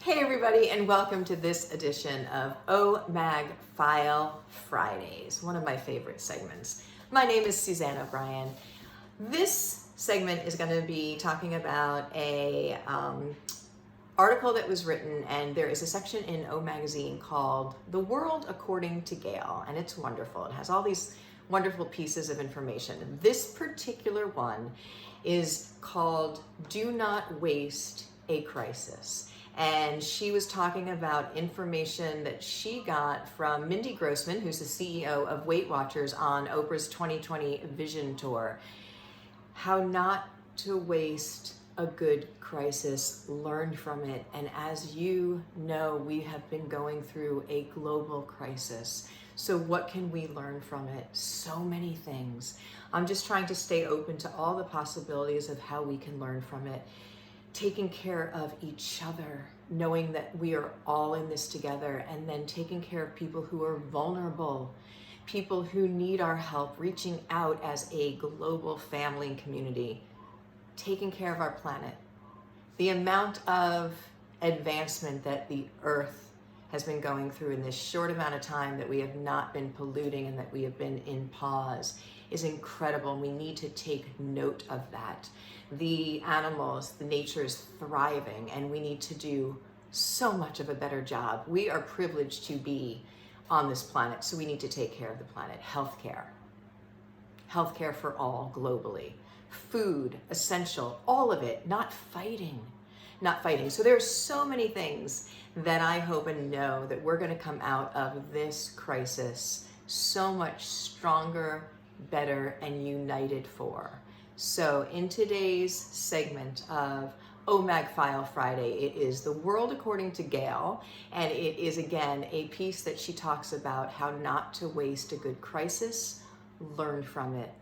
Hey everybody, and welcome to this edition of OMAG File Fridays, one of my favorite segments. My name is Suzanne O'Brien. This segment is going to be talking about a article that was written, and there is a section in O Magazine called The World According to Gail, and it's wonderful. It has all these wonderful pieces of information. This particular one is called Do Not Waste a Crisis. And she was talking about information that she got from Mindy Grossman, who's the CEO of Weight Watchers, on Oprah's 2020 Vision Tour. How not to waste a good crisis, learn from it. And as you know, we have been going through a global crisis. So what can we learn from it? So many things. I'm just trying to stay open to all the possibilities of how we can learn from it. Taking care of each other, knowing that we are all in this together, and then taking care of people who are vulnerable, people who need our help, reaching out as a global family and community, taking care of our planet. The amount of advancement that the earth has been going through in this short amount of time, that we have not been polluting and that we have been in pause, is incredible. We need to take note of that. The animals, the nature is thriving, and we need to do so much of a better job. We are privileged to be on this planet, so we need to take care of the planet. Healthcare for all globally. Food, essential, all of it, not fighting. So there's so many things that I hope and know that we're going to come out of this crisis so much stronger, better, and united for. So in today's segment of OMAG File Friday, it is The World According to Gail, and it is again a piece that she talks about how not to waste a good crisis, learn from it.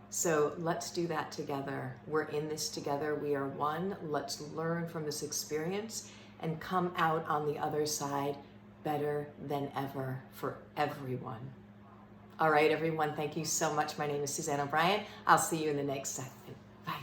So let's do that together. We're in this together. We are one. Let's learn from this experience and come out on the other side better than ever for everyone. All right, everyone, thank you so much. My name is Suzanne O'Brien. I'll see you in the next segment. Bye.